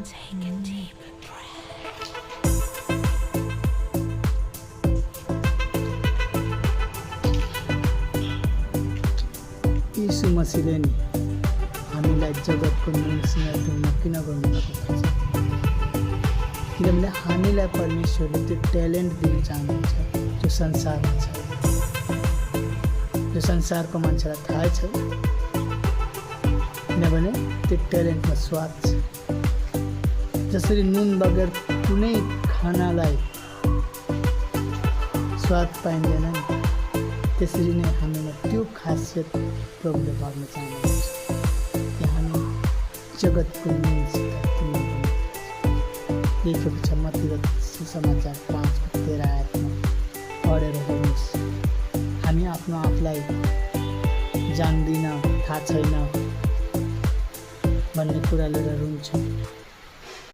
Take a deep breath. यीशु मसीहले नि हामीलाई जगतको नियमसँग तुलना किन गर्नुभएको छ? किनभने हामीलाई परमेश्वरले त्यो ट्यालेन्ट दिन चाहनुहुन्छ जो संसारमा छ, जो संसारको मान्छेलाई थाहै छ। किनभने त्यो ट्यालेन्टमा स्वाद छ। जसरी नुन बगैर कुनै खानालाई स्वाद पाइँदैन नि, त्यसरी नै हामीमा त्यो खासियत प्रभुले भर्न चाहनुहुन्छ कि हामी जगतको नुनसित तुलना गर्नु। लेखेको छ मत्तीको सुसमाचार 5:13 पढेर हेर्नुहोस्। हामी आफ्नो आफूलाई जान्दिन, थाहा छैन भन्ने कुरा लिएर रुन्छौँ।